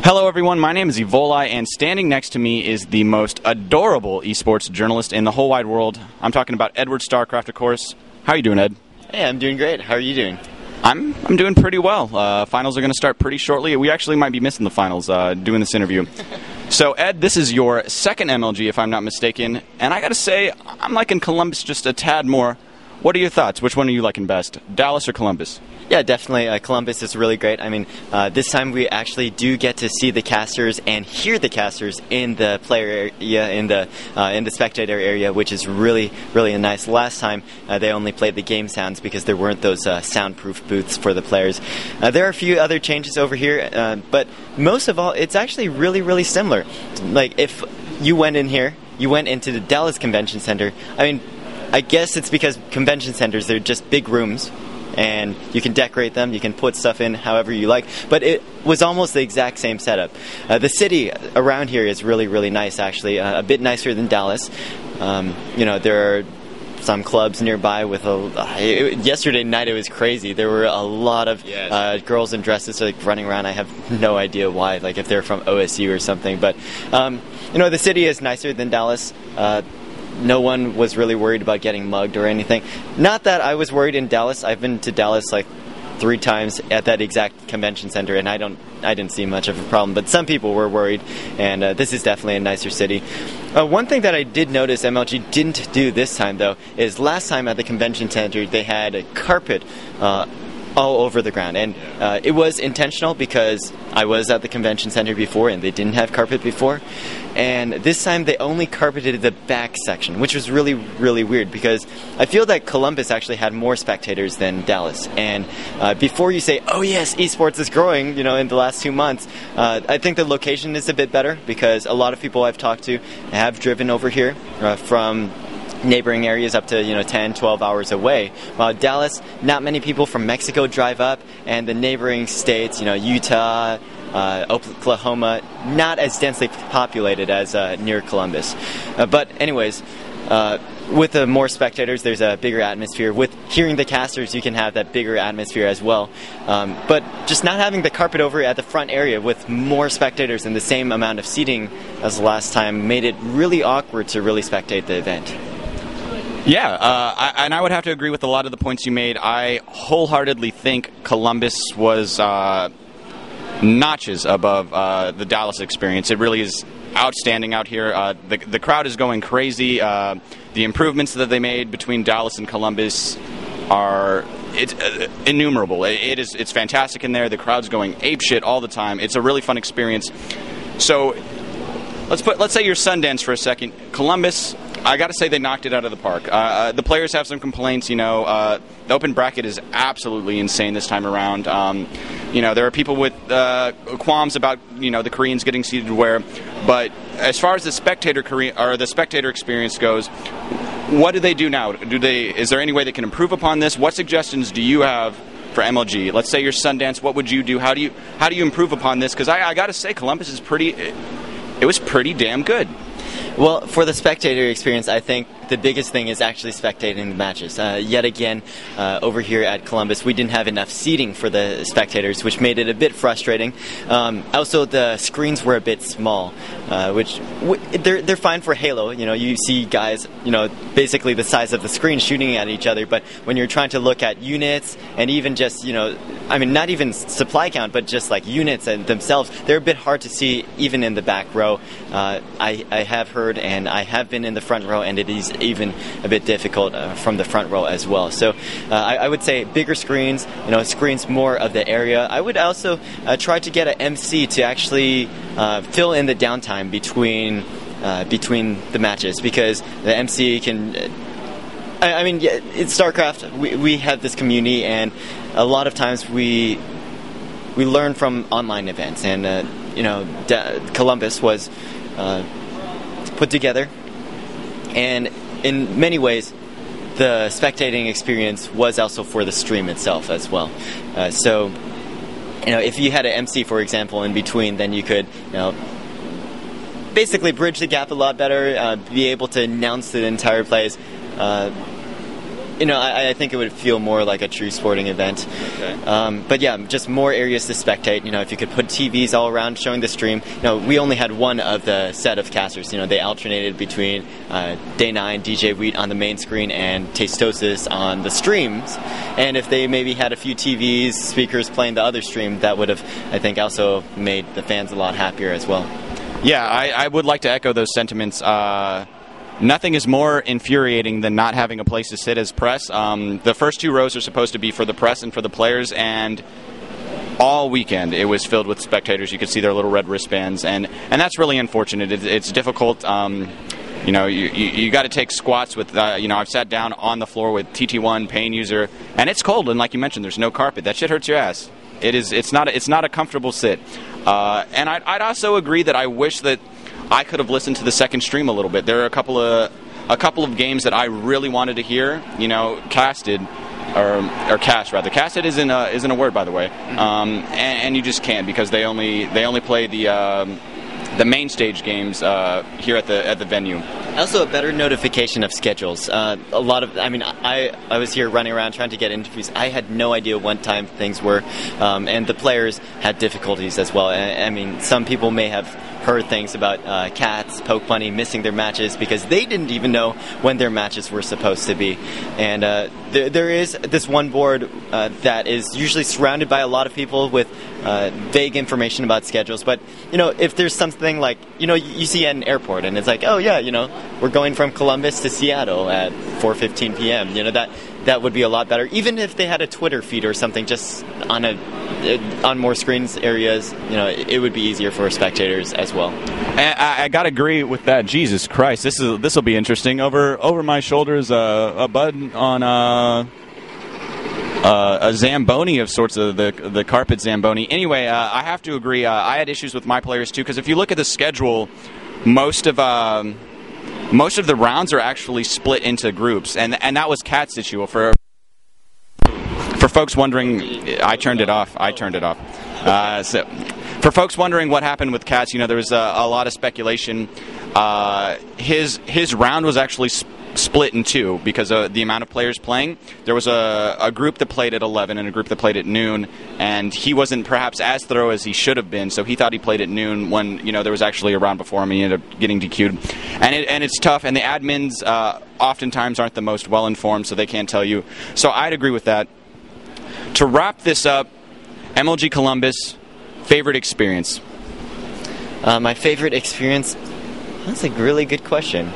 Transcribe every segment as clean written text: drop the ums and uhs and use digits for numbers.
Hello everyone, my name is Evoli, and standing next to me is the most adorable esports journalist in the whole wide world. I'm talking about EdwardStarcraft, of course. How are you doing, Ed? Hey, I'm doing great. How are you doing? I'm doing pretty well. Finals are going to start pretty shortly. We actually might be missing the finals doing this interview. So, Ed, this is your second MLG, if I'm not mistaken, and I got to say, I'm liking Columbus just a tad more. What are your thoughts? Which one are you liking best, Dallas or Columbus? Yeah, definitely. Columbus is really great. I mean, this time we actually do get to see the casters and hear the casters in the player area, in the spectator area, which is really nice. Last time they only played the game sounds because there weren't those soundproof booths for the players. There are a few other changes over here, but most of all, it's actually really similar. Like if you went in here, you went into the Dallas Convention Center. I mean, I guess it's because convention centers, they're just big rooms, and you can decorate them, you can put stuff in however you like, but it was almost the exact same setup. The city around here is really nice, actually, a bit nicer than Dallas. You know, there are some clubs nearby with yesterday night it was crazy. There were a lot of girls in dresses like running around. I have no idea why, like if they're from OSU or something, but you know, the city is nicer than Dallas. No one was really worried about getting mugged or anything. Not that I was worried in Dallas. I've been to Dallas like 3 times at that exact convention center, and I didn't see much of a problem. But some people were worried, and this is definitely a nicer city. One thing that I did notice MLG didn't do this time, though, is last time at the convention center they had a carpet all over the ground, and it was intentional because I was at the convention center before and they didn't have carpet before, and this time they only carpeted the back section, which was really weird because I feel that Columbus actually had more spectators than Dallas. And before you say, oh yes, esports is growing, you know, in the last 2 months, I think the location is a bit better because a lot of people I've talked to have driven over here from neighboring areas up to 10-12 hours away, while Dallas, not many people from Mexico drive up, and the neighboring states, Utah, Oklahoma, not as densely populated as near Columbus. But anyways, with the more spectators, there's a bigger atmosphere. With hearing the casters, you can have that bigger atmosphere as well. But just not having the carpet over at the front area with more spectators and the same amount of seating as last time made it really awkward to really spectate the event. Yeah, and I would have to agree with a lot of the points you made. I wholeheartedly think Columbus was notches above the Dallas experience. It really is outstanding out here. The crowd is going crazy. The improvements that they made between Dallas and Columbus are innumerable. It's fantastic in there. The crowd's going apeshit all the time. It's a really fun experience. So let's say you're Sundance for a second. Columbus, I got to say they knocked it out of the park. The players have some complaints. The open bracket is absolutely insane this time around. There are people with qualms about the Koreans getting seated where, but as far as the spectator experience goes, what do they do now? Is there any way they can improve upon this? What suggestions do you have for MLG? Let's say you're Sundance. What would you do? How do you improve upon this? Because I got to say, Columbus is it was pretty damn good. Well, for the spectator experience, I think the biggest thing is actually spectating the matches. Yet again, over here at Columbus, we didn't have enough seating for the spectators, which made it a bit frustrating. Also, the screens were a bit small, which they're fine for Halo. You see guys, basically the size of the screen shooting at each other. But when you're trying to look at units and even just, not even supply count, but just like units and themselves, they're a bit hard to see even in the back row. I have heard, and I have been in the front row, and it is even a bit difficult from the front row as well. So I would say bigger screens, screens more of the area. I would also try to get an MC to actually fill in the downtime between the matches, because the MC can. It's StarCraft. We have this community, and a lot of times we learn from online events, and Columbus was put together, and in many ways the spectating experience was also for the stream itself as well. So if you had an MC, for example, in between, then you could basically bridge the gap a lot better, be able to announce the entire plays I think it would feel more like a true sporting event. Okay. But yeah, just more areas to spectate. If you could put TVs all around showing the stream. We only had one of the set of casters. They alternated between Day 9, DJ Wheat on the main screen, and Tastosis on the streams. And if they maybe had a few TVs, speakers playing the other stream, that would have, I think, also made the fans a lot happier as well. Yeah, I would like to echo those sentiments. Nothing is more infuriating than not having a place to sit as press. The first 2 rows are supposed to be for the press and for the players, and all weekend it was filled with spectators. You could see their little red wristbands, and that's really unfortunate. It's difficult. You got to take squats with. I've sat down on the floor with TT1 paying user, and it's cold. And like you mentioned, there's no carpet. That shit hurts your ass. It's not a comfortable sit. And I'd also agree that I wish that I could have listened to the second stream a little bit. There are a couple of games that I really wanted to hear, casted, or cast rather. Casted isn't a word, by the way, and you just can't, because they only play the main stage games here at the venue. Also, a better notification of schedules. I was here running around trying to get interviews. I had no idea what time things were, and the players had difficulties as well. Some people may have heard things about Cats, Poke Bunny missing their matches because they didn't even know when their matches were supposed to be. And there is this one board that is usually surrounded by a lot of people with vague information about schedules. But, if there's something like, you see at an airport and it's like, oh yeah, we're going from Columbus to Seattle at 4:15 p.m., that would be a lot better. Even if they had a Twitter feed or something just on more screens areas, it would be easier for spectators as well. I gotta agree with that. Jesus Christ, this will be interesting. Over my shoulders, a bud on a Zamboni of sorts, of the carpet Zamboni. Anyway, I have to agree. I had issues with my players too, because if you look at the schedule, most of the rounds are actually split into groups, and that was Cat's issue. For folks wondering, I turned it off. So, for folks wondering what happened with Cats, there was a lot of speculation. His round was actually split in 2 because of the amount of players playing. There was a group that played at 11 and a group that played at noon, and he wasn't perhaps as thorough as he should have been, so he thought he played at noon when there was actually a round before him, and he ended up getting DQ'd. And it's tough, and the admins oftentimes aren't the most well-informed, so they can't tell you. So I'd agree with that. To wrap this up, MLG Columbus, favorite experience? My favorite experience? That's a really good question.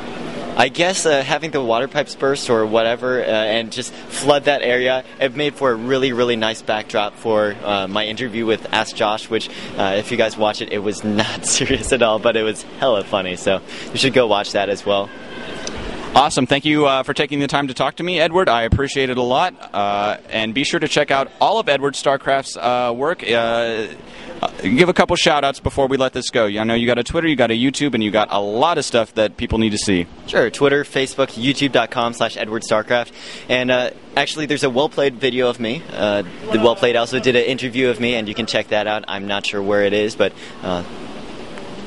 I guess having the water pipes burst or whatever and just flood that area, it made for a really, really nice backdrop for my interview with Ask Josh, which if you guys watch it, it was not serious at all, but it was hella funny, so you should go watch that as well. Awesome. Thank you for taking the time to talk to me, Edward. I appreciate it a lot. And be sure to check out all of EdwardStarcraft's work. Give a couple shout-outs before we let this go. I know you got a Twitter, you got a YouTube, and you got a lot of stuff that people need to see. Sure. Twitter, Facebook, YouTube.com/EdwardStarcraft. And actually, there's a Well-Played video of me. The Well-Played also did an interview of me, and you can check that out. I'm not sure where it is, but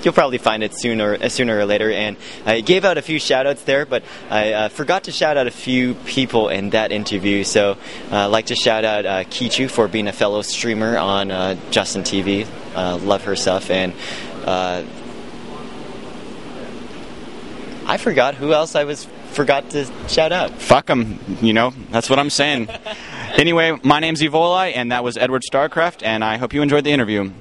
you'll probably find it sooner or later. And I gave out a few shout-outs there, but I forgot to shout out a few people in that interview. So I'd like to shout out Kichu for being a fellow streamer on Justin TV. Love her stuff. And I forgot who else I forgot to shout out. Fuck them. That's what I'm saying. Anyway, my name's Evoli, and that was EdwardStarcraft, and I hope you enjoyed the interview.